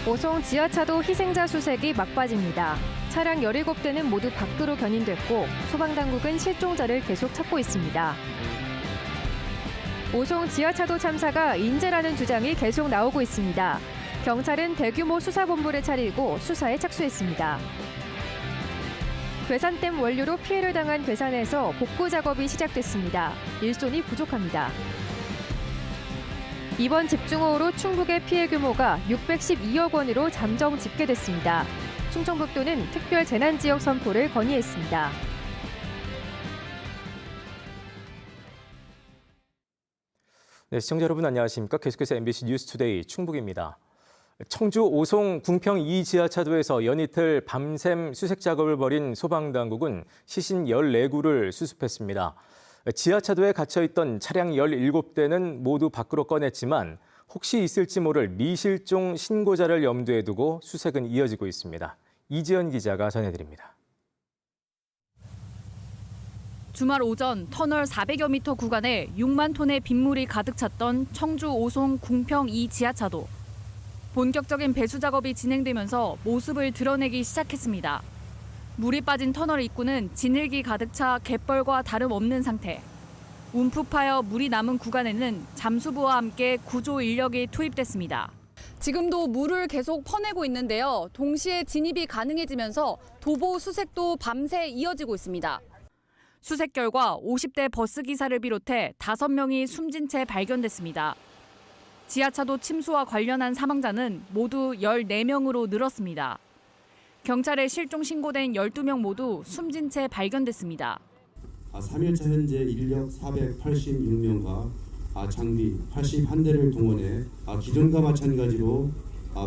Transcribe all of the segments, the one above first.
오송 지하차도 희생자 수색이 막바지입니다. 차량 17대는 모두 밖으로 견인됐고 소방당국은 실종자를 계속 찾고 있습니다. 오송 지하차도 참사가 인재라는 주장이 계속 나오고 있습니다. 경찰은 대규모 수사본부를 차리고 수사에 착수했습니다. 괴산댐 원료로 피해를 당한 괴산에서 복구 작업이 시작됐습니다. 일손이 부족합니다. 이번 집중호우로 충북의 피해 규모가 612억 원으로 잠정 집계됐습니다. 충청북도는 특별 재난지역 선포를 건의했습니다. 네, 시청자 여러분 안녕하십니까? 계속해서 MBC 뉴스투데이 충북입니다. 청주 오송 궁평 2 지하차도에서 연이틀 밤샘 수색 작업을 벌인 소방당국은 시신 14구를 수습했습니다. 지하차도에 갇혀있던 차량 17대는 모두 밖으로 꺼냈지만 혹시 있을지 모를 미실종 신고자를 염두에 두고 수색은 이어지고 있습니다. 이지연 기자가 전해드립니다. 주말 오전 터널 400여 미터 구간에 6만 톤의 빗물이 가득 찼던 청주 오송 궁평 2 지하차도. 본격적인 배수 작업이 진행되면서 모습을 드러내기 시작했습니다. 물이 빠진 터널 입구는 진흙이 가득 차 갯벌과 다름없는 상태. 움푹 파여 물이 남은 구간에는 잠수부와 함께 구조 인력이 투입됐습니다. 지금도 물을 계속 퍼내고 있는데요. 동시에 진입이 가능해지면서 도보 수색도 밤새 이어지고 있습니다. 수색 결과 50대 버스 기사를 비롯해 5명이 숨진 채 발견됐습니다. 지하차도 침수와 관련한 사망자는 모두 14명으로 늘었습니다. 경찰에 실종 신고된 12명 모두 숨진 채 발견됐습니다. 3일차 현재 인력 486명과 장비 81대를 동원해 기존과 마찬가지로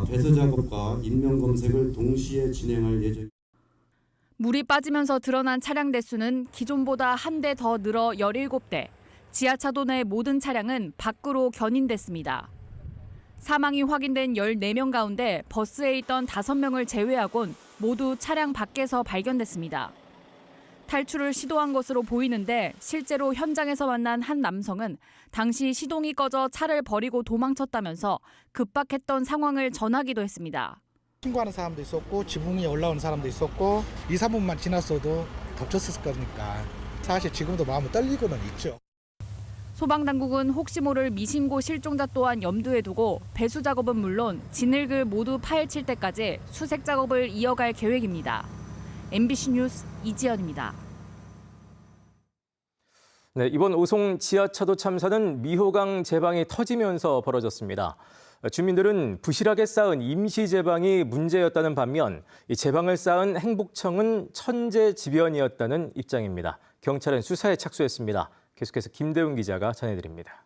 배수 작업과 인명 검색을 동시에 진행할 예정입니다. 물이 빠지면서 드러난 차량 대수는 기존보다 한 대 더 늘어 17대. 지하차도 내 모든 차량은 밖으로 견인됐습니다. 사망이 확인된 14명 가운데 버스에 있던 5명을 제외하곤 모두 차량 밖에서 발견됐습니다. 탈출을 시도한 것으로 보이는데 실제로 현장에서 만난 한 남성은 당시 시동이 꺼져 차를 버리고 도망쳤다면서 급박했던 상황을 전하기도 했습니다. 신고하는 사람도 있었고 지붕 위에 올라오는 사람도 있었고 2, 3분만 지났어도 덮쳤을 거니까 사실 지금도 마음이 떨리고는 있죠. 소방당국은 혹시 모를 미신고 실종자 또한 염두에 두고 배수 작업은 물론 진흙을 모두 파헤칠 때까지 수색 작업을 이어갈 계획입니다. MBC 뉴스 이지연입니다. 네, 이번 오송 지하차도 참사는 미호강 제방이 터지면서 벌어졌습니다. 주민들은 부실하게 쌓은 임시 제방이 문제였다는 반면 이 제방을 쌓은 행복청은 천재지변이었다는 입장입니다. 경찰은 수사에 착수했습니다. 계속해서 김대웅 기자가 전해드립니다.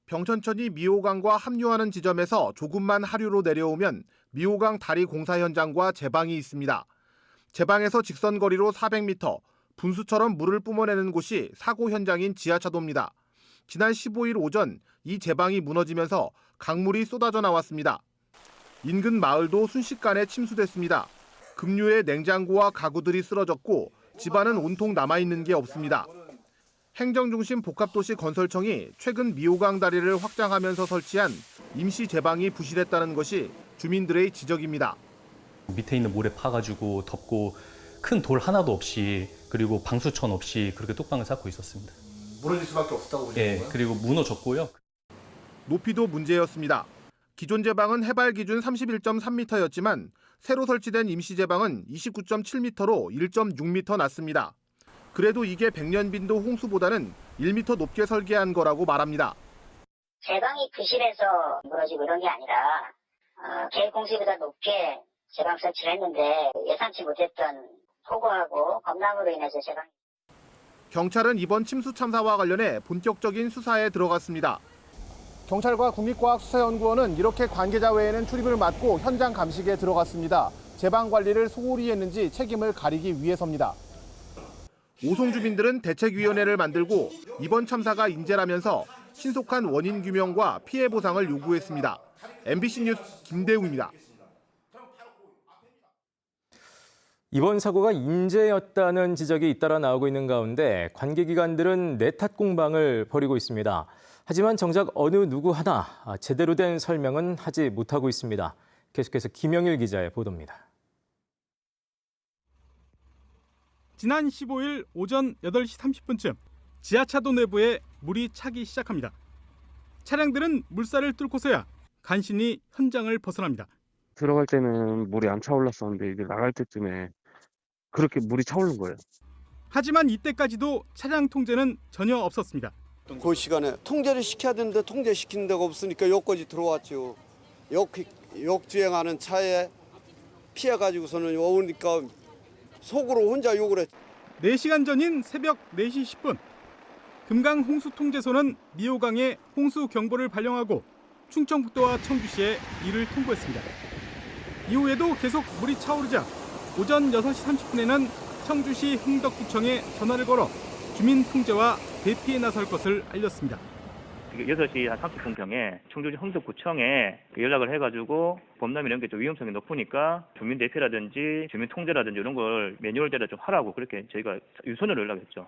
병천천이 미호강과 합류하는 지점에서 조금만 하류로 내려오면 미호강 다리 공사 현장과 제방이 있습니다. 제방에서 직선거리로 400m, 분수처럼 물을 뿜어내는 곳이 사고 현장인 지하차도입니다. 지난 15일 오전 이 제방이 무너지면서 강물이 쏟아져 나왔습니다. 인근 마을도 순식간에 침수됐습니다. 급류에 냉장고와 가구들이 쓰러졌고 집안은 온통 남아있는 게 없습니다. 행정중심 복합도시 건설청이 최근 미호강 다리를 확장하면서 설치한 임시 제방이 부실했다는 것이 주민들의 지적입니다. 밑에 있는 모래 파가지고 덮고 큰 돌 하나도 없이 그리고 방수천 없이 그렇게 뚝방을 쌓고 있었습니다. 무너질 수밖에 없었다고 보시는 거예요? 예, 그리고 무너졌고요. 높이도 문제였습니다. 기존 제방은 해발 기준 31.3m였지만 새로 설치된 임시 제방은 29.7m로 1.6m 낮습니다. 그래도 이게 백년빈도 홍수보다는 1m 높게 설계한 거라고 말합니다. 제방이 부실해서 무너지고 이런 게 아니라 계획 공수보다 높게 제방 설치를 했는데 예상치 못했던 폭우하고 범람으로 인해서 제방. 경찰은 이번 침수 참사와 관련해 본격적인 수사에 들어갔습니다. 경찰과 국립과학수사연구원은 이렇게 관계자 외에는 출입을 막고 현장 감식에 들어갔습니다. 제방 관리를 소홀히 했는지 책임을 가리기 위해서입니다. 오송 주민들은 대책위원회를 만들고 이번 참사가 인재라면서 신속한 원인 규명과 피해 보상을 요구했습니다. MBC 뉴스 김대웅입니다. 이번 사고가 인재였다는 지적이 잇따라 나오고 있는 가운데 관계기관들은 내탓 공방을 벌이고 있습니다. 하지만 정작 어느 누구 하나 제대로 된 설명은 하지 못하고 있습니다. 계속해서 김영일 기자의 보도입니다. 지난 15일 오전 8시 30분쯤 지하차도 내부에 물이 차기 시작합니다. 차량들은 물살을 뚫고서야 간신히 현장을 벗어납니다. 들어갈 때는 물이 안 차올랐었는데 이제 나갈 때쯤에 그렇게 물이 차오른 거예요. 하지만 이때까지도 차량 통제는 전혀 없었습니다. 그 시간에 통제를 시켜야 되는데 통제시키는 데가 없으니까 여기까지 들어왔죠. 역주행하는 차에 피해가지고서는 오니까 속으로 혼자 욕을 했죠. 4시간 전인 새벽 4시 10분 금강 홍수통제소는 미호강에 홍수 경보를 발령하고 충청북도와 청주시에 이를 통보했습니다. 이후에도 계속 물이 차오르자 오전 6시 30분에는 청주시 흥덕구청에 전화를 걸어 주민 통제와 대피에 나설 것을 알렸습니다. 6시 한 30분경에 청주시 흥덕구청에 연락을 해가지고 범람 이런 게 좀 위험성이 높으니까 주민 대피라든지 주민 통제라든지 이런 걸 매뉴얼대로 좀 하라고 그렇게 저희가 유선으로 연락했죠.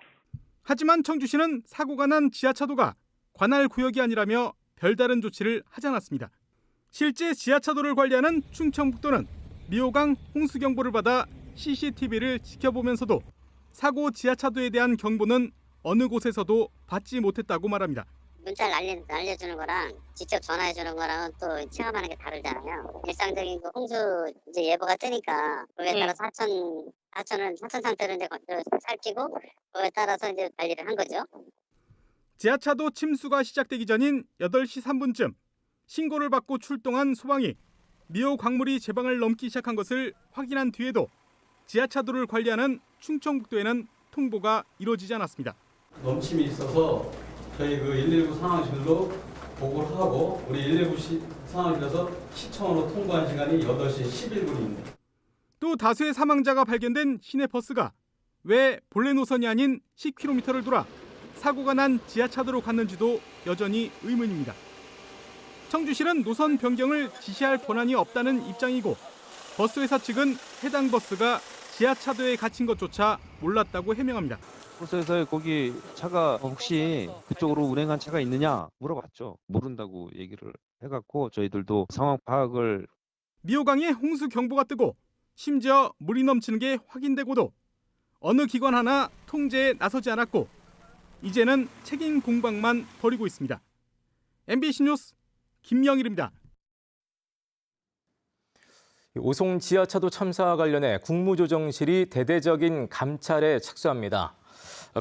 하지만 청주시는 사고가 난 지하차도가 관할 구역이 아니라며 별다른 조치를 하지 않았습니다. 실제 지하차도를 관리하는 충청북도는 미호강 홍수경보를 받아 CCTV를 지켜보면서도 사고 지하차도에 대한 경보는 어느 곳에서도 받지 못했다고 말합니다. 문자를 알려주는 거랑 직접 전화해주는 거랑은 또 체감하는 게 다르잖아요. 일상적인 그 홍수 이제 예보가 뜨니까 그에 따라서 하천은 하천 상태를 이제 살피고 그에 따라서 이제 관리를 한 거죠. 지하차도 침수가 시작되기 전인 8시 3분쯤 신고를 받고 출동한 소방이 미호 광물이 제방을 넘기 시작한 것을 확인한 뒤에도 지하차도를 관리하는 충청북도에는 통보가 이루어지지 않았습니다. 넘침이 있어서 저희 그 119 상황실로 보고를 하고 우리 119 상황실에서 시청으로 통보한 시간이 8시 11분입니다. 또 다수의 사망자가 발견된 시내버스가 왜 본래 노선이 아닌 10km를 돌아 사고가 난 지하차도로 갔는지도 여전히 의문입니다. 청주시는 노선 변경을 지시할 권한이 없다는 입장이고 버스회사 측은 해당 버스가 지하차도에 갇힌 것조차 몰랐다고 해명합니다. 버스에서 거기 차가 혹시 그쪽으로 운행한 차가 있느냐 물어봤죠. 모른다고 얘기를 해갖고 저희들도 상황 파악을. 미호강에 홍수 경보가 뜨고 심지어 물이 넘치는 게 확인되고도 어느 기관 하나 통제에 나서지 않았고 이제는 책임 공방만 벌이고 있습니다. MBC 뉴스 김영일입니다. 오송 지하차도 참사와 관련해 국무조정실이 대대적인 감찰에 착수합니다.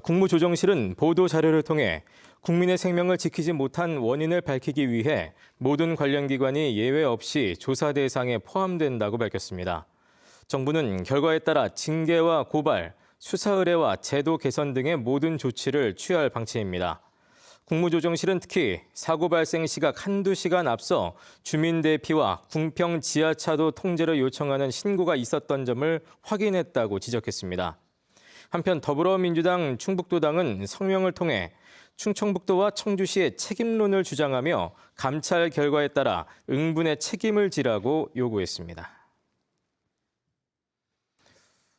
국무조정실은 보도자료를 통해 국민의 생명을 지키지 못한 원인을 밝히기 위해 모든 관련 기관이 예외 없이 조사 대상에 포함된다고 밝혔습니다. 정부는 결과에 따라 징계와 고발, 수사 의뢰와 제도 개선 등의 모든 조치를 취할 방침입니다. 국무조정실은 특히 사고 발생 시각 한두 시간 앞서 주민 대피와 궁평 지하차도 통제를 요청하는 신고가 있었던 점을 확인했다고 지적했습니다. 한편 더불어민주당 충북도당은 성명을 통해 충청북도와 청주시의 책임론을 주장하며 감찰 결과에 따라 응분의 책임을 지라고 요구했습니다.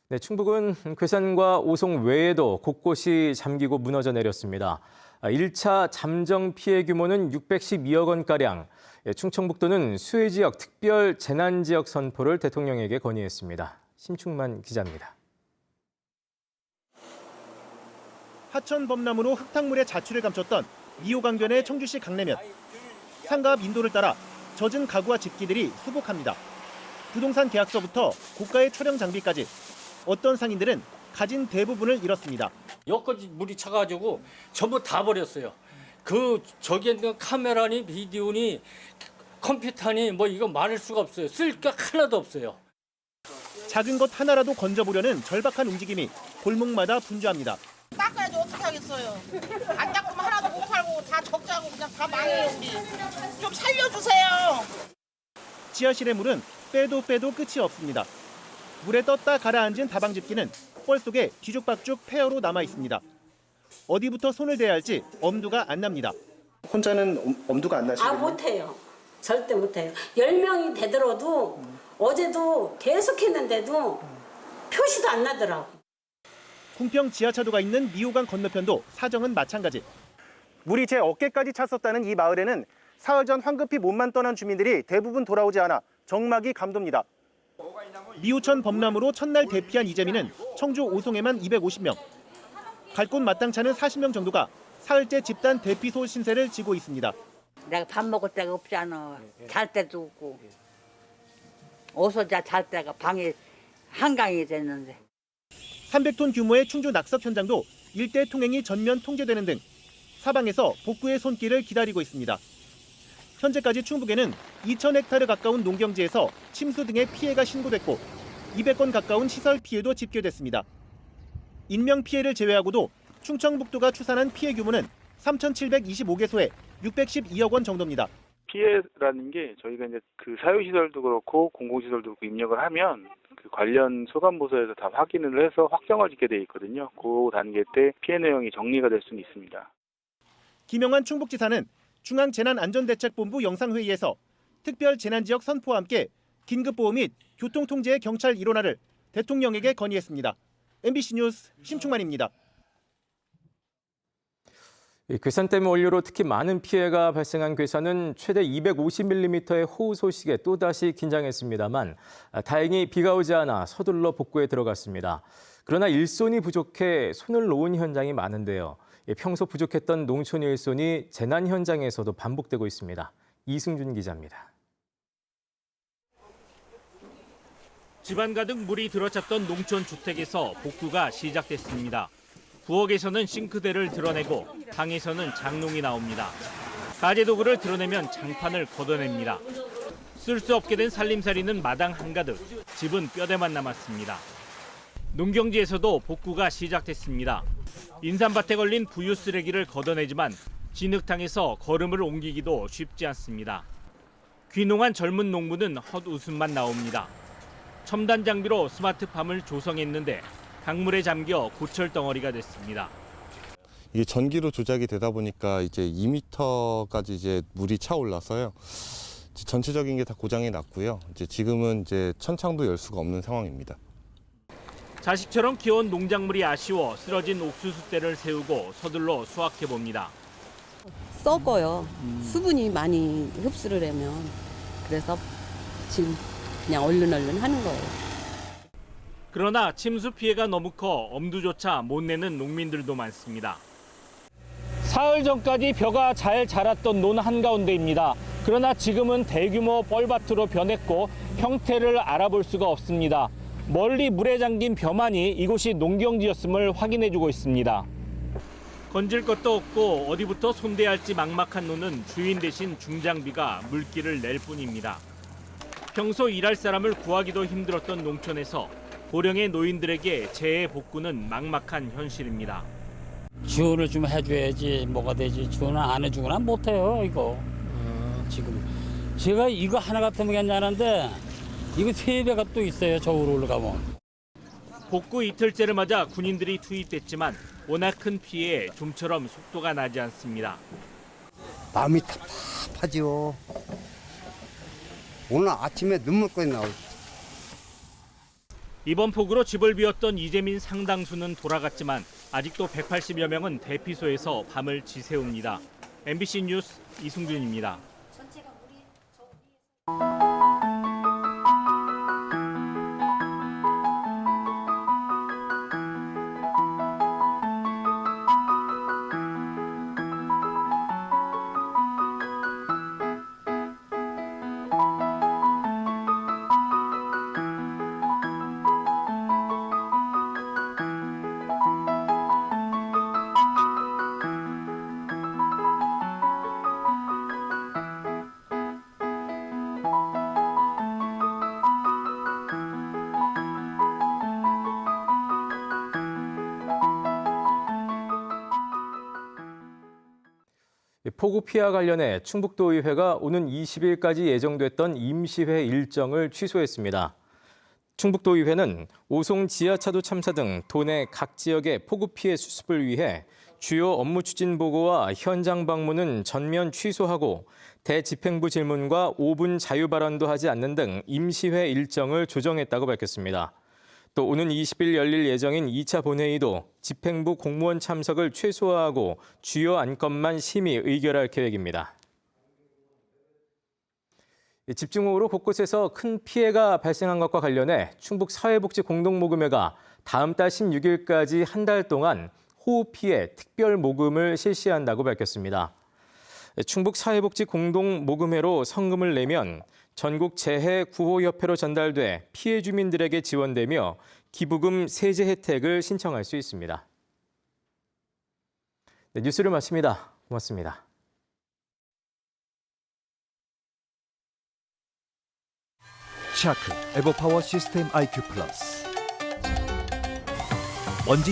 네, 충북은 괴산과 오송 외에도 곳곳이 잠기고 무너져 내렸습니다. 1차 잠정 피해 규모는 612억 원가량. 충청북도는 수해 지역 특별 재난 지역 선포를 대통령에게 건의했습니다. 심충만 기자입니다. 하천 범람으로 흙탕물의 자취를 감췄던 미호강변의 청주시 강내면. 상가 앞 인도를 따라 젖은 가구와 집기들이 수복합니다. 부동산 계약서부터 고가의 촬영 장비까지 어떤 상인들은 가진 대부분을 잃었습니다. 여기까지 물이 차가지고 전부 다 버렸어요. 저기에 있는 카메라니 비디오니 컴퓨터니 뭐 이거 많을 수가 없어요. 쓸 게 하나도 없어요. 작은 것 하나라도 건져보려는 절박한 움직임이 골목마다 분주합니다. 닦아야지 어떻게 하겠어요. 안 닦으면 하나도 못 팔고 다 적자고 그냥 다 망해요 우리. 좀 살려주세요. 지하실의 물은 빼도 끝이 없습니다. 물에 떴다 가라앉은 다방집기는 뻘 속에 뒤죽박죽 폐허로 남아 있습니다. 어디부터 손을 대야 할지 엄두가 안 납니다. 혼자는 엄두가 안 나시나요? 못해요. 절대 못해요. 10명이 되더라도 어제도 계속 했는데도 표시도 안 나더라고. 궁평 지하차도가 있는 미호강 건너편도 사정은 마찬가지. 물이 제 어깨까지 찼었다는 이 마을에는 사흘 전 황급히 몸만 떠난 주민들이 대부분 돌아오지 않아 정막이 감돕니다. 미호천 범람으로 첫날 대피한 이재민은 청주 오송에만 250명, 갈 곳 마땅찮은 40명 정도가 사흘째 집단 대피소 신세를 지고 있습니다. 내가 밥 먹을 데가 없잖아. 잘 데도 없고. 어서 잘 데가 방에 한강이 됐는데. 300톤 규모의 충주 낙석 현장도 일대 통행이 전면 통제되는 등 사방에서 복구의 손길을 기다리고 있습니다. 현재까지 충북에는 2,000헥타르 가까운 농경지에서 침수 등의 피해가 신고됐고 200건 가까운 시설 피해도 집계됐습니다. 인명 피해를 제외하고도 충청북도가 추산한 피해 규모는 3,725개소에 612억 원 정도입니다. 피해라는 게 저희가 이제 그 사유시설도 그렇고 공공시설도 그렇고 입력을 하면 그 관련 소관부서에서 다 확인을 해서 확정을 짓게 돼 있거든요. 그 단계 때 피해 내용이 정리가 될 수는 있습니다. 김영환 충북지사는 중앙재난안전대책본부 영상회의에서 특별재난지역 선포와 함께 긴급보호 및 교통통제의 경찰 일원화를 대통령에게 건의했습니다. MBC 뉴스 심충만입니다. 괴산댐 원료로 특히 많은 피해가 발생한 괴산은 최대 250mm의 호우 소식에 또다시 긴장했습니다만 다행히 비가 오지 않아 서둘러 복구에 들어갔습니다. 그러나 일손이 부족해 손을 놓은 현장이 많은데요. 평소 부족했던 농촌 일손이 재난 현장에서도 반복되고 있습니다. 이승준 기자입니다. 집안 가득 물이 들어찼던 농촌 주택에서 복구가 시작됐습니다. 부엌에서는 싱크대를 드러내고 방에서는 장롱이 나옵니다. 가재도구를 드러내면 장판을 걷어냅니다. 쓸 수 없게 된 살림살이는 마당 한가득, 집은 뼈대만 남았습니다. 농경지에서도 복구가 시작됐습니다. 인삼밭에 걸린 부유 쓰레기를 걷어내지만 진흙탕에서 거름을 옮기기도 쉽지 않습니다. 귀농한 젊은 농부는 헛웃음만 나옵니다. 첨단 장비로 스마트팜을 조성했는데 강물에 잠겨 고철 덩어리가 됐습니다. 이게 전기로 조작이 되다 보니까 이제 2m까지 이제 물이 차 올라서요. 전체적인 게 다 고장이 났고요. 이제 지금은 이제 천창도 열 수가 없는 상황입니다. 자식처럼 키워온 농작물이 아쉬워 쓰러진 옥수수대를 세우고 서둘러 수확해 봅니다. 썩어요. 수분이 많이 흡수를 하면. 그래서 지금 그냥 얼른 하는 거예요. 그러나 침수 피해가 너무 커 엄두조차 못 내는 농민들도 많습니다. 사흘 전까지 벼가 잘 자랐던 논 한가운데입니다. 그러나 지금은 대규모 뻘밭으로 변했고 형태를 알아볼 수가 없습니다. 멀리 물에 잠긴 벼만이 이곳이 농경지였음을 확인해주고 있습니다. 건질 것도 없고 어디부터 손대야 할지 막막한 논은 주인 대신 중장비가 물길을 낼 뿐입니다. 평소 일할 사람을 구하기도 힘들었던 농촌에서 고령의 노인들에게 재해 복구는 막막한 현실입니다. 지원을 좀 해줘야지 뭐가 되지. 지원을 안 해주거나 못해요 이거. 지금 제가 이거 하나 같으면 괜찮은데 이거 3배가 또 있어요. 저으로 올라가면. 복구 이틀째를 맞아 군인들이 투입됐지만 워낙 큰 피해에 좀처럼 속도가 나지 않습니다. 마음이 답답하지요. 오늘 아침에 눈물까지 나오죠. 이번 폭우로 집을 비웠던 이재민 상당수는 돌아갔지만 아직도 180여 명은 대피소에서 밤을 지새웁니다. MBC 뉴스 이승준입니다. 폭우 피해와 관련해 충북도의회가 오는 20일까지 예정됐던 임시회 일정을 취소했습니다. 충북도의회는 오송 지하차도 참사 등 도내 각 지역의 폭우 피해 수습을 위해 주요 업무 추진 보고와 현장 방문은 전면 취소하고 대집행부 질문과 5분 자유 발언도 하지 않는 등 임시회 일정을 조정했다고 밝혔습니다. 또 오는 20일 열릴 예정인 2차 본회의도 집행부 공무원 참석을 최소화하고 주요 안건만 심의 의결할 계획입니다. 집중호우로 곳곳에서 큰 피해가 발생한 것과 관련해 충북 사회복지 공동모금회가 다음 달 16일까지 한 달 동안 호우 피해 특별 모금을 실시한다고 밝혔습니다. 충북 사회복지 공동모금회로 성금을 내면 전국 재해구호협회로 전달돼 피해 주민들에게 지원되며 기부금 세제 혜택을 신청할 수 있습니다. 네, 뉴스를 마칩니다. 고맙습니다. 샤크 에버파워 시스템 IQ 플러스. 먼지